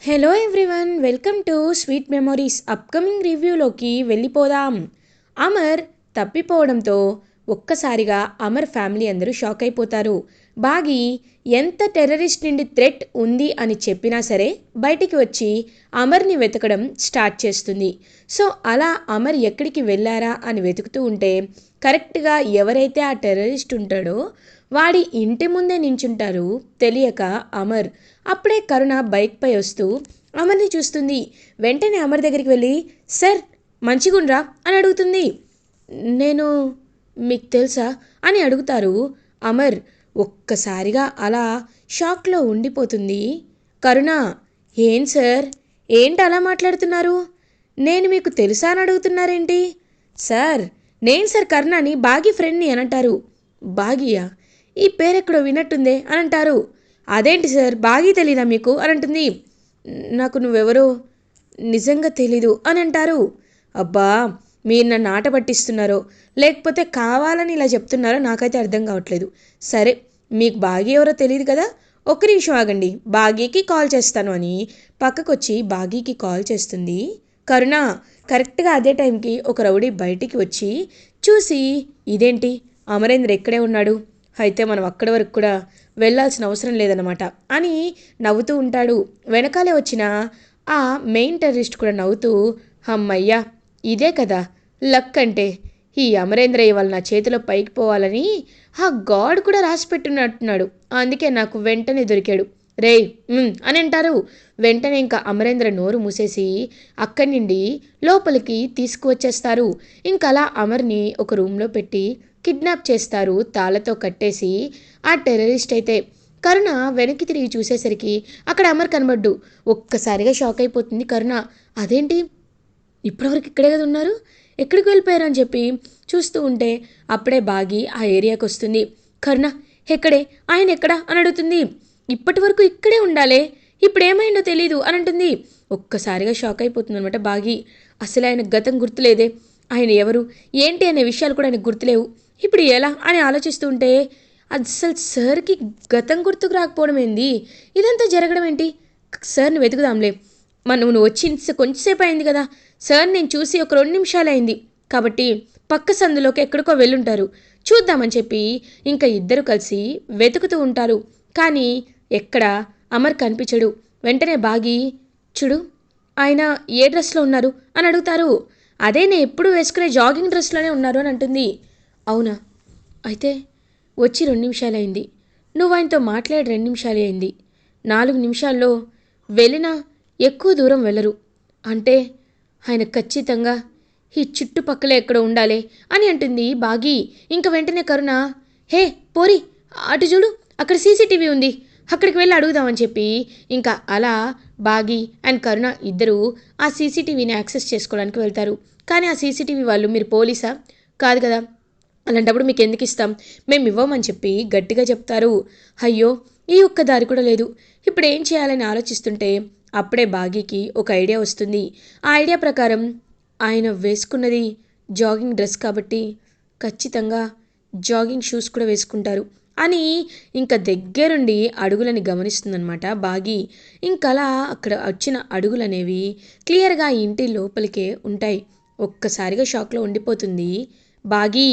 Hello everyone, welcome to sweet memories. Upcoming రివ్యూలోకి వెళ్ళిపోదాం. అమర్ తప్పిపోవడంతో ఒక్కసారిగా అమర్ ఫ్యామిలీ అందరూ షాక్ అయిపోతారు. బాగి ఎంత టెర్రరిస్ట్ నుండి థ్రెట్ ఉంది అని చెప్పినా సరే బయటికి వచ్చి అమర్ని వెతకడం స్టార్ట్ చేస్తుంది. సో అలా అమర్ ఎక్కడికి వెళ్ళారా అని వెతుకుతూ ఉంటే కరెక్ట్గా ఎవరైతే ఆ టెర్రరిస్ట్ ఉంటాడో వాడి ఇంటి ముందే నించుంటారు తెలియక అమర్. అప్పుడే కరుణ బైక్పై వస్తూ అమర్ని చూస్తుంది. వెంటనే అమర్ దగ్గరికి వెళ్ళి, సార్ మంచిగుండ్రా అని అడుగుతుంది. నేను మీకు తెలుసా అని అడుగుతారు. అమర్ ఒక్కసారిగా అలా షాక్లో ఉండిపోతుంది. కరుణ, ఏం సార్, ఏంటి అలా మాట్లాడుతున్నారు? నేను మీకు తెలుసా అని అడుగుతున్నారేంటి? సార్ నేను సార్ కరుణని బాగి ఫ్రెండ్ని అని అంటారు. బాగియా? ఈ పేరెక్కడో విన్నట్టుందే అని అంటారు. అదేంటి సార్ బాగి తెలీదా మీకు అని అంటుంది. నాకు నువ్వెవరో నిజంగా తెలీదు అని అంటారు. అబ్బా, మీరు నన్ను ఆట పట్టిస్తున్నారో లేకపోతే కావాలని ఇలా చెప్తున్నారో నాకైతే అర్థం కావట్లేదు. సరే, మీకు బాగి ఎవరో తెలియదు కదా, ఒక్క నిమిషం ఆగండి, బాగీకి కాల్ చేస్తాను అని పక్కకొచ్చి బాగీకి కాల్ చేస్తుంది కరుణ. కరెక్ట్గా అదే టైంకి ఒక రౌడీ బయటికి వచ్చి చూసి, ఇదేంటి అమరేంద్ర ఇక్కడే ఉన్నాడు, అయితే మనం అక్కడి వరకు కూడా వెళ్ళాల్సిన అవసరం లేదన్నమాట అని నవ్వుతూ ఉంటాడు. వెనకాలే వచ్చిన ఆ మెయిన్ టెర్రరిస్ట్ కూడా నవ్వుతూ, అమ్మయ్యా ఇదే కదా లక్ అంటే, ఈ అమరేంద్రయ్య వాళ్ళ నా చేతిలో పైకి పోవాలని ఆ గాడ్ కూడా రాసి పెట్టున్నట్టున్నాడు, అందుకే నాకు వెంటనే దొరికాడు రేయ్ అని అంటారు. వెంటనే ఇంకా అమరేంద్ర నోరు మూసేసి అక్కడి నుండి లోపలికి తీసుకువచ్చేస్తారు. ఇంకలా అమర్ని ఒక రూమ్లో పెట్టి కిడ్నాప్ చేస్తారు తాళతో కట్టేసి. ఆ టెర్రరిస్ట్ అయితే కరుణ వెనక్కి తిరిగి చూసేసరికి అక్కడ అమర్ కనబడ్డు. ఒక్కసారిగా షాక్ అయిపోతుంది కరుణ. అదేంటి ఇప్పటివరకు ఇక్కడే కదా ఉన్నారు, ఎక్కడికి వెళ్ళిపోయారు అని చెప్పి చూస్తూ ఉంటే అప్పుడే బాగి ఆ ఏరియాకి వస్తుంది. కరుణ, ఎక్కడే ఆయన ఎక్కడా అని అడుగుతుంది. ఇప్పటి వరకు ఇక్కడే ఉండాలే, ఇప్పుడు ఏమైందో తెలీదు అని అంటుంది. ఒక్కసారిగా షాక్ అయిపోతుంది అనమాట బాగి. అసలు ఆయన గతం గుర్తులేదే, ఆయన ఎవరు ఏంటి అనే విషయాలు కూడా ఆయనకు గుర్తులేవు, ఇప్పుడు ఎలా అని ఆలోచిస్తూ ఉంటే అసలు సార్కి గతం గుర్తుకు రాకపోవడం ఏంది, ఇదంతా జరగడం ఏంటి? సార్ని వెతుకుదాంలే, నువ్వు వచ్చి కొంచెంసేపు అయింది కదా, సార్ నేను చూసి ఒక 2 నిమిషాలు అయింది కాబట్టి పక్క సందులోకి ఎక్కడికో వెళ్ళుంటారు, చూద్దామని చెప్పి ఇంకా ఇద్దరు కలిసి వెతుకుతూ ఉంటారు. కానీ ఎక్కడ అమర్ కనిపించడు. వెంటనే బాగి, చూడు ఆయన ఏ డ్రెస్లో ఉన్నారు అని అడుగుతారు. అదే నేను ఎప్పుడు వేసుకునే జాగింగ్ డ్రెస్లోనే ఉన్నారు అని అంటుంది. అవునా, అయితే వచ్చి 2 నిమిషాలైంది, నువ్వు ఆయనతో మాట్లాడి 2 నిమిషాలే అయింది, 4 నిమిషాల్లో వెళ్ళినా ఎక్కువ దూరం వెళ్ళరు అంటే ఆయన ఖచ్చితంగా ఈ చుట్టుపక్కలే ఎక్కడ ఉండాలి అని అంటుంది బాగి. ఇంక వెంటనే కరుణ, హే పోరి అటు చూడు, అక్కడ సీసీటీవీ ఉంది, అక్కడికి వెళ్ళి అడుగుదామని చెప్పి ఇంకా అలా బాగి అండ్ కరుణ ఇద్దరు ఆ సీసీటీవీని యాక్సెస్ చేసుకోవడానికి వెళ్తారు. కానీ ఆ సీసీటీవీ వాళ్ళు, మీరు పోలీసా కాదు కదా, అలాంటప్పుడు మీకు ఎందుకు ఇస్తాం, మేము ఇవ్వమని చెప్పి గట్టిగా చెప్తారు. అయ్యో, ఈ ఒక్క దారి కూడా లేదు, ఇప్పుడు ఏం చేయాలని ఆలోచిస్తుంటే అప్పుడే బాగీకి ఒక ఐడియా వస్తుంది. ఆ ఐడియా ప్రకారం ఆయన వేసుకున్నది జాగింగ్ డ్రెస్ కాబట్టి ఖచ్చితంగా జాగింగ్ షూస్ కూడా వేసుకుంటారు అని ఇంకా దగ్గరుండి అడుగులని గమనిస్తుందన్నమాట బాగి. ఇంకలా అక్కడ వచ్చిన అడుగులనేవి క్లియర్గా ఇంటి లోపలికే ఉంటాయి. ఒక్కసారిగా షాక్లో ఉండిపోతుంది బాగి.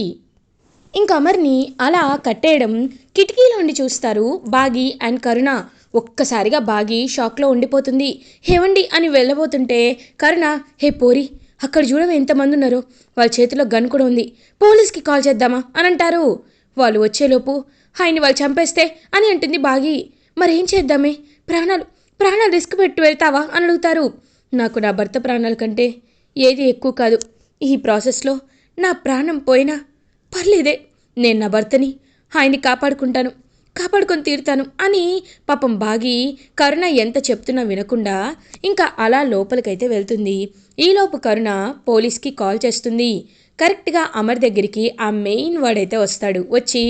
ఇంక అమర్ని అలా కట్టేయడం కిటికీలో ఉండి చూస్తారు బాగి అండ్ కరుణ. ఒక్కసారిగా బాగి షాక్లో ఉండిపోతుంది. హేవండి అని వెళ్ళబోతుంటే కరుణ, హే పోరి అక్కడ చూడవే ఎంతమంది ఉన్నారో, వాళ్ళ చేతిలో గన్ కూడా ఉంది, పోలీస్కి కాల్ చేద్దామా అని అంటారు. వాళ్ళు వచ్చేలోపు ఆయన్ని వాళ్ళు చంపేస్తే అని అంటుంది బాగి. మరేం చేద్దామే, ప్రాణాలు ప్రాణాలు రిస్క్ పెట్టి వెళ్తావా అని అడుగుతారు. నాకు నా భర్త ప్రాణాల కంటే ఏది ఎక్కువ కాదు, ఈ ప్రాసెస్లో నా ప్రాణం పోయినా పర్లేదే, నేను నా భర్తని ఆయన్ని కాపాడుకొని తీరుతాను అని పాపం బాగి కరుణ ఎంత చెప్తున్నా వినకుండా ఇంకా అలా లోపలికైతే వెళ్తుంది. ఈలోపు కరుణ పోలీస్కి కాల్ చేస్తుంది. కరెక్ట్గా అమర్ దగ్గరికి ఆ మెయిన్ వాడైతే వస్తాడు. వచ్చి,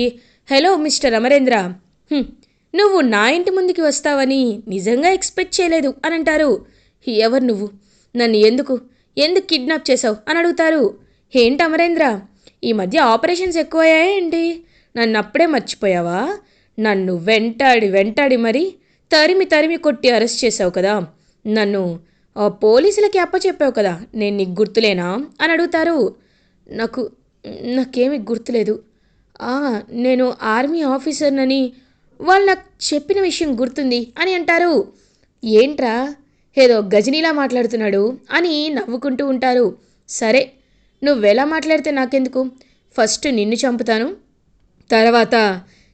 హలో మిస్టర్ అమరేంద్ర, నువ్వు నా ఇంటి ముందుకి వస్తావని నిజంగా ఎక్స్పెక్ట్ చేయలేదు అని అంటారు. ఎవరు నువ్వు, నన్ను ఎందుకు కిడ్నాప్ చేసావు అని అడుగుతారు. ఏంటి అమరేంద్ర, ఈ మధ్య ఆపరేషన్స్ ఎక్కువయ్యాయా ఏంటి, నన్ను అప్పుడే మర్చిపోయావా? నన్ను వెంటాడి మరి తరిమి కొట్టి అరెస్ట్ చేసావు కదా, నన్ను పోలీసులకి అప్పచెప్పావు కదా, నేను నీకు గుర్తులేనా అని అడుగుతారు. నాకు నాకేమీ గుర్తులేదు. ఆ, నేను ఆర్మీ ఆఫీసర్నని వాళ్ళు నాకు చెప్పిన విషయం గుర్తుంది అని అంటారు. ఏంట్రా, ఏదో గజనీలా మాట్లాడుతున్నాడు అని నవ్వుకుంటూ ఉంటారు. సరే, నువ్వెలా మాట్లాడితే నాకెందుకు, ఫస్ట్ నిన్ను చంపుతాను, తర్వాత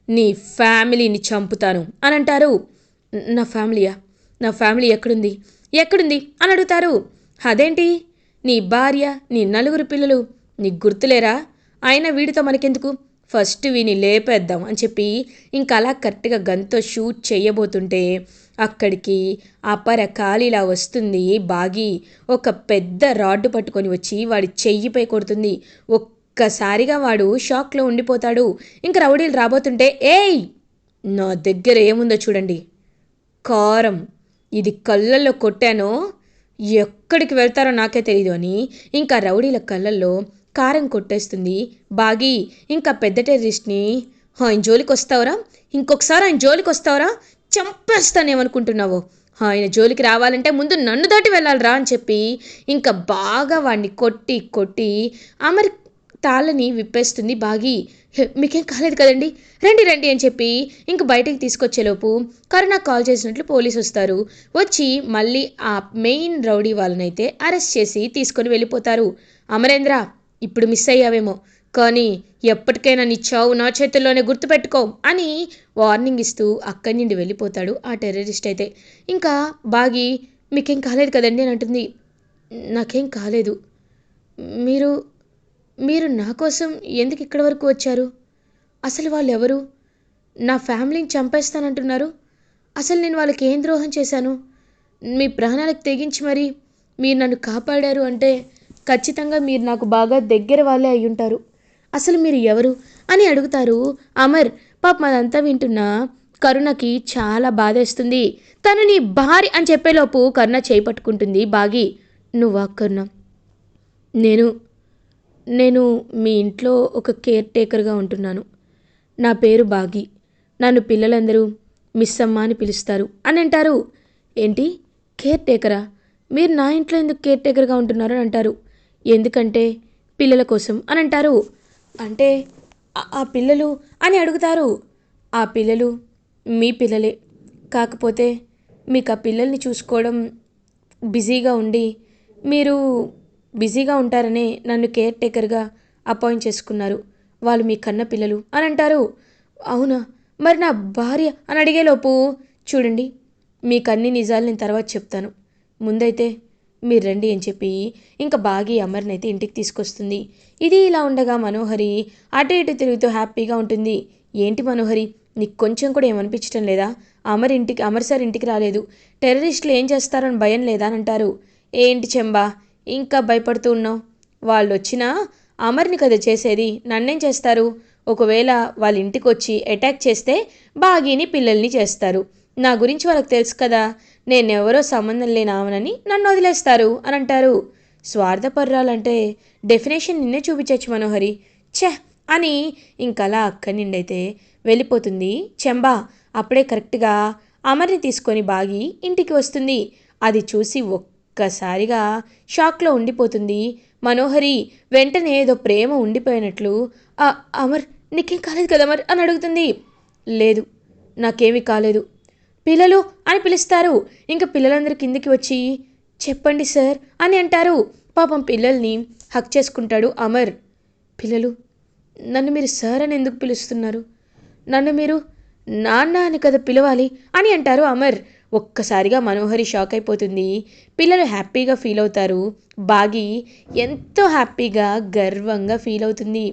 నీ ఫ్యామిలీని చంపుతాను అని అంటారు. నా ఫ్యామిలీయా? నా ఫ్యామిలీ ఎక్కడుంది ఎక్కడుంది అని అడుగుతారు. అదేంటి, నీ భార్య, నీ 4 పిల్లలు నీకు గుర్తులేరా? అయినా వీడితో మనకెందుకు, ఫస్ట్ వీని లేపేద్దాం అని చెప్పి ఇంకా అలా కరెక్ట్గా గన్తో షూట్ చేయబోతుంటే అక్కడికి అపర కాలిలా వస్తుంది. బాగి ఒక పెద్ద రాడ్డు పట్టుకొని వచ్చి వాడి చెయ్యిపై కొడుతుంది. ఒక్కసారిగా వాడు షాక్లో ఉండిపోతాడు. ఇంక రౌడీలు రాబోతుంటే, ఏయ్, నా దగ్గర ఏముందో చూడండి, కారం, ఇది కళ్ళల్లో కొట్టానో ఎక్కడికి వెళ్తారో నాకే తెలియదు అని ఇంకా రౌడీల కళ్ళల్లో కారం కొట్టేస్తుంది బాగి. ఇంకా పెద్ద టెర్రరిస్ట్ని, ఆయన జోలికి వస్తావురా, ఇంకొకసారి ఆయన జోలికి వస్తావురా, చంపేస్తానేమనుకుంటున్నావు, ఆయన జోలికి రావాలంటే ముందు నన్ను దాటి వెళ్ళాలిరా అని చెప్పి ఇంకా బాగా వాడిని కొట్టి కొట్టి అమర్ తాళ్ళని విప్పేస్తుంది బాగి. మీకేం కాలేదు కదండి, రండి రండి అని చెప్పి ఇంక బయటికి తీసుకొచ్చేలోపు కరుణకు కాల్ చేసినట్లు పోలీసు వస్తారు. వచ్చి మళ్ళీ ఆ మెయిన్ రౌడీ వాళ్ళనైతే అరెస్ట్ చేసి తీసుకొని వెళ్ళిపోతారు. అమరేంద్ర, ఇప్పుడు మిస్ అయ్యావేమో, కానీ ఎప్పటికైనా నీ చావు నా చేతుల్లోనే గుర్తుపెట్టుకో అని వార్నింగ్ ఇస్తూ అక్కడి నుండి వెళ్ళిపోతాడు ఆ టెర్రరిస్ట్ అయితే. ఇంకా బాగి, మీకేం కాలేదు కదండి అని అంటుంది. నాకేం కాలేదు, మీరు మీరు నా కోసం ఎందుకు ఇక్కడి వరకు వచ్చారు? అసలు వాళ్ళు ఎవరు? నా ఫ్యామిలీని చంపేస్తానంటున్నారు. అసలు నేను వాళ్ళకి ఏం ద్రోహం చేశాను? మీ ప్రాణాలకు తెగించి మరి మీరు నన్ను కాపాడారు అంటే ఖచ్చితంగా మీరు నాకు బాగా దగ్గర వాళ్ళే అయ్యుంటారు. అసలు మీరు ఎవరు అని అడుగుతారు అమర్. పాపం అదంతా వింటున్న కరుణకి చాలా బాధేస్తుంది. తను నీ భార్య అని చెప్పేలోపు కరుణ చేయి పట్టుకుంటుంది బాగి. నువ్వా కరుణ? నేను నేను మీ ఇంట్లో ఒక కేర్ టేకర్గా ఉంటున్నాను. నా పేరు బాగి. నన్ను పిల్లలందరూ మిస్ అమ్మ అని పిలుస్తారు అని అంటారు. ఏంటి, కేర్ టేకరా? మీరు నా ఇంట్లో ఎందుకు కేర్ టేకర్గా ఉంటున్నారు అని అంటారు. ఎందుకంటే పిల్లల కోసం అని అంటారు. అంటే ఆ పిల్లలు అని అడుగుతారు. ఆ పిల్లలు మీ పిల్లలే, కాకపోతే మీకు ఆ పిల్లల్ని చూసుకోవడం బిజీగా ఉండి మీరు బిజీగా ఉంటారనే నన్ను కేర్ టేకర్గా అపాయింట్ చేసుకున్నారు. వాళ్ళు మీ కన్న పిల్లలు అని అంటారు. అవునా, మరి నా భార్య అని అడిగేలోపు, చూడండి, మీకు అన్ని నిజాలు నేను తర్వాత చెప్తాను, ముందైతే మీరు రండి అని చెప్పి ఇంకా బాగి అమర్ని అయితే ఇంటికి తీసుకొస్తుంది. ఇది ఇలా ఉండగా మనోహరి అటు ఇటు తిరుగుతూ హ్యాపీగా ఉంటుంది. ఏంటి మనోహరి, నీకు కొంచెం కూడా ఏమనిపించడం లేదా? అమర్ సార్ ఇంటికి రాలేదు, టెర్రరిస్టులు ఏం చేస్తారని భయం లేదా అని అంటారు. ఏంటి చెంబా, ఇంకా భయపడుతూ ఉన్నావు? వాళ్ళు వచ్చినా అమర్ని కదా చేసేది, నన్నేం చేస్తారు? ఒకవేళ వాళ్ళ ఇంటికి వచ్చి అటాక్ చేస్తే బాగీని పిల్లల్ని చేస్తారు. నా గురించి వాళ్ళకి తెలుసు కదా, నేనెవరో సంబంధం లేనామనని నన్ను వదిలేస్తారు అని అంటారు. స్వార్థపర్రాలంటే డెఫినేషన్ నిన్నే చూపించచ్చు మనోహరి, ఛే అని ఇంకలా అక్కడి నుండైతే వెళ్ళిపోతుంది చెంబా. అప్పుడే కరెక్ట్గా అమర్ని తీసుకొని బాగి ఇంటికి వస్తుంది. అది చూసి ఒక్కసారిగా షాక్లో ఉండిపోతుంది మనోహరి. వెంటనే ఏదో ప్రేమ ఉండిపోయినట్లు, అమర్ నీకేం కాలేదు కదా అమర్ అని అడుగుతుంది. లేదు, నాకేమీ కాలేదు. పిల్లలు అని పిలుస్తారు. ఇంకా పిల్లలందరూ కిందికి వచ్చి చెప్పండి సార్ అని అంటారు. పాపం పిల్లల్ని హక్ చేసుకుంటాడు అమర్. పిల్లలు, నన్ను మీరు సార్ అని ఎందుకు పిలుస్తున్నారు? నన్ను మీరు నాన్న అని కదా పిలవాలి అని అంటారు అమర్. ఒక్కసారిగా మనోహరి షాక్ అయిపోతుంది. పిల్లలు హ్యాపీగా ఫీల్ అవుతారు. బాగి ఎంతో హ్యాపీగా గర్వంగా ఫీల్ అవుతుంది.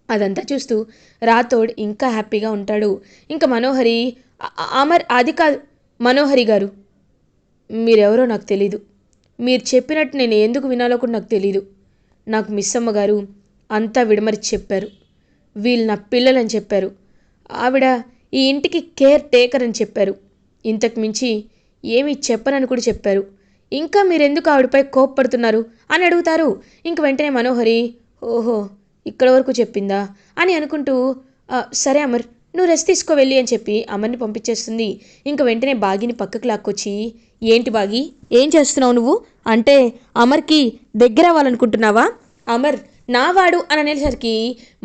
అదంతా చూస్తూ రాథోడ్ ఇంకా హ్యాపీగా ఉంటాడు. ఇంకా మనోహరి, అమర్ అది కాదు మనోహరి గారు, మీరెవరో నాకు తెలీదు, మీరు చెప్పినట్టు నేను ఎందుకు వినాలో కూడా నాకు తెలీదు. నాకు మిస్ అమ్మ గారు అంతా విడమరిచి చెప్పారు. వీళ్ళు నా పిల్లలని చెప్పారు. ఆవిడ ఈ ఇంటికి కేర్ టేకర్ అని చెప్పారు. ఇంతకు మించి ఏమీ చెప్పనని కూడా చెప్పారు. ఇంకా మీరెందుకు ఆవిడపై కోప్పడుతున్నారు అని అడుగుతారు. ఇంక వెంటనే మనోహరి, ఓహో ఇక్కడ వరకు చెప్పిందా అని అనుకుంటూ, సరే అమర్, నువ్వు రెస్ట్ తీసుకో వెళ్ళి అని చెప్పి అమర్ని పంపించేస్తుంది. ఇంక వెంటనే బాగిని పక్కకు లాక్కొచ్చి, ఏంటి బాగి, ఏం చేస్తున్నావు నువ్వు? అంటే అమర్కి దగ్గర అవ్వాలనుకుంటున్నావా? అమర్ నావాడు అని అనేసరికి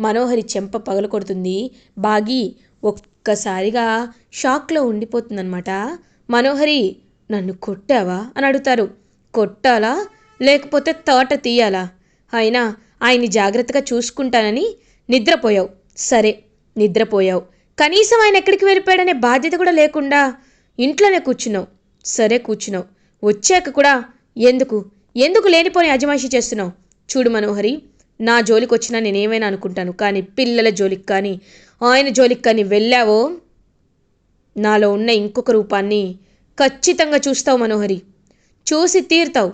మనోహరి చెంప పగల కొడుతుంది. బాగి ఒక్కసారిగా షాక్లో ఉండిపోతుందన్నమాట. మనోహరి, నన్ను కొట్టావా అని అడుగుతారు. కొట్టాలా లేకపోతే తోట తీయాలా? అయినా ఆయన్ని జాగ్రత్తగా చూసుకుంటానని నిద్రపోయావు. సరే, నిద్రపోయావు. కనీసం ఆయన ఎక్కడికి వెళ్ళిపోయాడనే బాధ్యత కూడా లేకుండా ఇంట్లోనే కూర్చున్నావు. సరే కూర్చున్నావు, వచ్చాక కూడా ఎందుకు ఎందుకు లేనిపోని అజమాయిషీ చేస్తున్నావు? చూడు మనోహరి, నా జోలికి వచ్చినా నేనేమైనా అనుకుంటాను, కానీ పిల్లల జోలికి కానీ ఆయన జోలికి కానీ వెళ్ళావో నాలో ఉన్న ఇంకొక రూపాన్ని ఖచ్చితంగా చూస్తావు మనోహరి. చూసి తీరుతావు.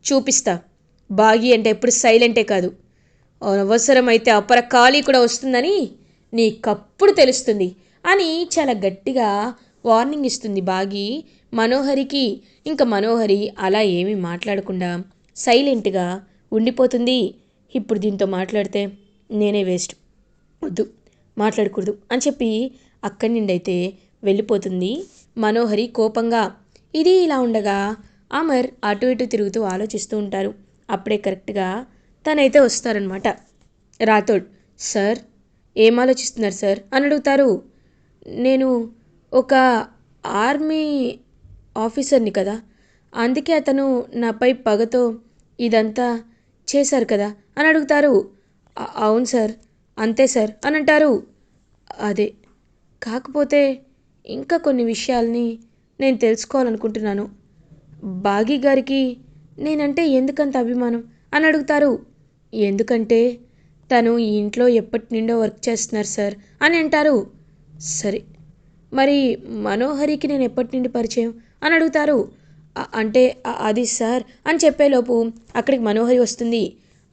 చూపిస్తా. బాగి అంటే ఎప్పుడు సైలెంటే కాదు, అవసరమైతే అపర ఖాళీ కూడా వస్తుందని నీకప్పుడు తెలుస్తుంది అని చాలా గట్టిగా వార్నింగ్ ఇస్తుంది బాగి మనోహరికి. ఇంకా మనోహరి అలా ఏమీ మాట్లాడకుండా సైలెంట్గా ఉండిపోతుంది. ఇప్పుడు దీంతో మాట్లాడితే నేనే వేస్ట్, వద్దు, మాట్లాడకూడదు అని చెప్పి అక్కడి నుండి అయితే వెళ్ళిపోతుంది మనోహరి కోపంగా. ఇది ఇలా ఉండగా అమర్ అటు ఇటు తిరుగుతూ ఆలోచిస్తూ ఉంటారు. అప్పుడే కరెక్ట్గా తనైతే వస్తారనమాట. రాథోడ్, సార్ ఏం ఆలోచిస్తున్నారు సార్ అని అడుగుతారు. నేను ఒక ఆర్మీ ఆఫీసర్ని కదా, అందుకే అతను నాపై పగతో ఇదంతా చేశారు కదా అని అడుగుతారు. అవును సార్, అంతే సార్ అని అంటారు. అదే, కాకపోతే ఇంకా కొన్ని విషయాల్ని నేను తెలుసుకోవాలనుకుంటున్నాను. బాగి గారికి నేనంటే ఎందుకంత అభిమానం అని అడుగుతారు. ఎందుకంటే తను ఈ ఇంట్లో ఎప్పటి నుండో వర్క్ చేస్తున్నారు సార్ అని అంటారు. సరే, మరి మనోహరికి నేను ఎప్పటి నుండి పరిచయం అని అడుగుతారు. అంటే అది సార్ అని చెప్పేలోపు అక్కడికి మనోహరి వస్తుంది.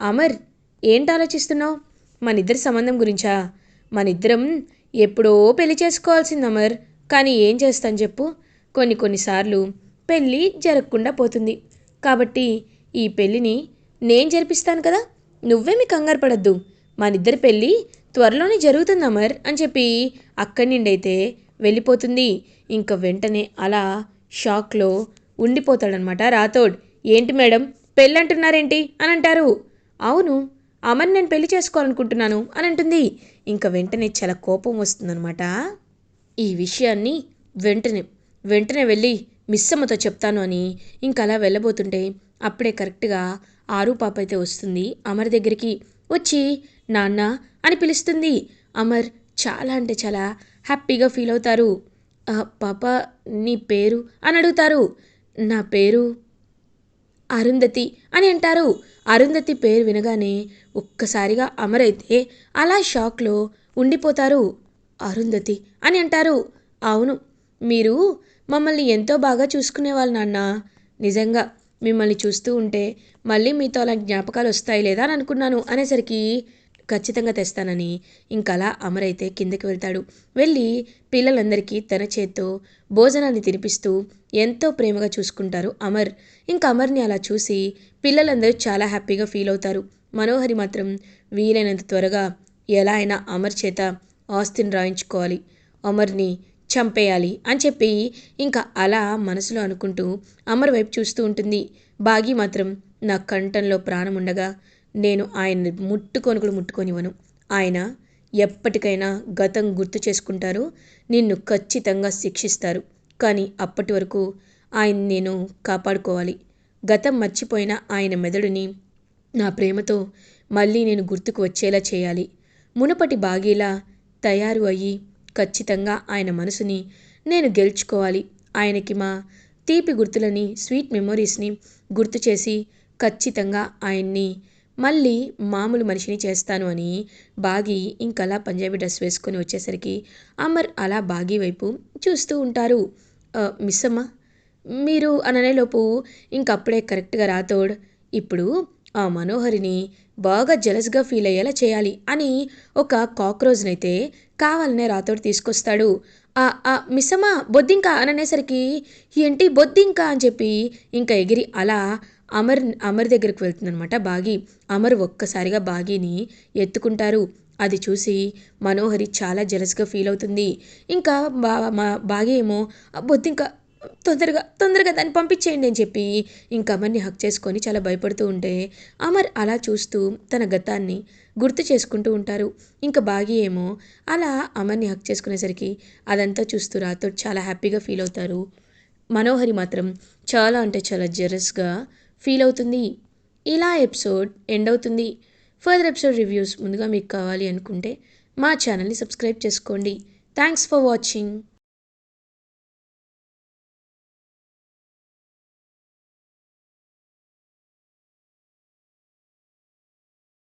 అమర్, ఏంటి ఆలోచిస్తున్నావు? మనిద్దరి సంబంధం గురించా? మనిద్దరం ఎప్పుడో పెళ్లి చేసుకోవాల్సింది అమర్, కానీ ఏం చేస్తాను చెప్పు, కొన్నిసార్లు పెళ్ళి జరగకుండా పోతుంది. కాబట్టి ఈ పెళ్ళిని నేను జరిపిస్తాను కదా, నువ్వేమీ కంగారు పడద్దు. మనిద్దరి పెళ్ళి త్వరలోనే జరుగుతుంది అమర్ అని చెప్పి అక్కడి నుండి అయితే వెళ్ళిపోతుంది. ఇంకా వెంటనే అలా షాక్లో ఉండిపోతాడనమాట రాథోడ్. ఏంటి మేడం, పెళ్ళి అంటున్నారేంటి అని అంటారు. అవును, అమర్ నేను పెళ్లి చేసుకోవాలనుకుంటున్నాను అని అంటుంది. ఇంకా వెంటనే చాలా కోపం వస్తుందనమాట. ఈ విషయాన్ని వెంటనే వెంటనే వెళ్ళి మిస్సమ్మతో చెప్తాను అని ఇంకా అలా వెళ్ళబోతుంటే అప్పుడే కరెక్ట్గా ఆరు పాప అయితే వస్తుంది అమర్ దగ్గరికి. వచ్చి నాన్న అని పిలుస్తుంది. అమర్ చాలా అంటే చాలా హ్యాపీగా ఫీల్ అవుతారు. పాప, నీ పేరు అని అడుగుతారు. నా పేరు అరుంధతి అని అంటారు. అరుంధతి పేరు వినగానే ఒక్కసారిగా అమర్ అయితే అలా షాక్లో ఉండిపోతారు. అరుంధతి అని అంటారు. అవును, మీరు మమ్మల్ని ఎంతో బాగా చూసుకునేవాళ్ళు నాన్న. నిజంగా మిమ్మల్ని చూస్తూ ఉంటే మళ్ళీ మీతో అలా జ్ఞాపకాలు వస్తాయి లేదా అని అనుకున్నాను అనేసరికి ఖచ్చితంగా తెస్తానని ఇంకలా అమర్ అయితే కిందకి వెళ్తాడు. వెళ్ళి పిల్లలందరికీ తన చేత్తో భోజనాన్ని తినిపిస్తూ ఎంతో ప్రేమగా చూసుకుంటారు అమర్. ఇంకా అమర్ని అలా చూసి పిల్లలందరూ చాలా హ్యాపీగా ఫీల్ అవుతారు. మనోహరి మాత్రం వీలైనంత త్వరగా ఎలా అయినా అమర్ చేత ఆస్తిని రాయించుకోవాలి, అమర్ని చంపేయాలి అని చెప్పి ఇంకా అలా మనసులో అనుకుంటూ అమర్ వైపు చూస్తూ ఉంటుంది. బాగి మాత్రం నా కంఠంలో ప్రాణం ఉండగా నేను ఆయన్ని ముట్టుకొనివ్వను. ఆయన ఎప్పటికైనా గతం గుర్తు చేసుకుంటారు, నిన్ను ఖచ్చితంగా శిక్షిస్తారు. కానీ అప్పటి వరకు ఆయన నేను కాపాడుకోవాలి. గతం మర్చిపోయిన ఆయన మెదడుని నా ప్రేమతో మళ్ళీ నేను గుర్తుకు వచ్చేలా చేయాలి. మునుపటి బాగీలా తయారు అయ్యి ఖచ్చితంగా ఆయన మనసుని నేను గెలుచుకోవాలి. ఆయనకి మా తీపి గుర్తులని, స్వీట్ మెమొరీస్ని గుర్తు చేసి ఖచ్చితంగా ఆయన్ని మళ్ళీ మామూలు మనిషిని చేస్తాను అని బాగి ఇంకలా పంజాబీ డ్రెస్ వేసుకొని వచ్చేసరికి అమర్ అలా బాగి వైపు చూస్తూ ఉంటారు. మిస్సమ్మ మీరు అననేలోపు ఇంకప్పుడే కరెక్ట్గా రాథోడ్, ఇప్పుడు ఆ మనోహరిని బాగా జలస్గా ఫీల్ అయ్యేలా చేయాలి అని ఒక కాక్రోజ్నైతే కావాలనే రాథోడ్ తీసుకొస్తాడు. మిస్సమ్మ బొద్దింక అని అనేసరికి ఏంటి బొద్దింక అని చెప్పి ఇంకా ఎగిరి అలా అమర్ దగ్గరికి వెళ్తుందనమాట బాగి. అమర్ ఒక్కసారిగా బాగిని ఎత్తుకుంటారు. అది చూసి మనోహరి చాలా జలస్గా ఫీల్ అవుతుంది. ఇంకా బాగి ఏమో బొద్దింక తొందరగా తొందరగా దాన్ని పంపించేయండి అని చెప్పి ఇంకా అమర్ని హక్ చేసుకొని చాలా భయపడుతూ ఉంటే అమర్ అలా చూస్తూ తన గతాన్ని గుర్తు చేసుకుంటూ ఉంటారు. ఇంకా బాగి ఏమో అలా అమర్ని హక్ చేసుకునేసరికి అదంతా చూస్తూ రాథోడ్ చాలా హ్యాపీగా ఫీల్ అవుతారు. మనోహరి మాత్రం చాలా అంటే చాలా జెరస్గా ఫీల్ అవుతుంది. ఇలా ఎపిసోడ్ ఎండ్ అవుతుంది. ఫర్దర్ ఎపిసోడ్ రివ్యూస్ ముందుగా మీకు కావాలి అనుకుంటే మా ఛానల్ని సబ్స్క్రైబ్ చేసుకోండి. Thanks for watching.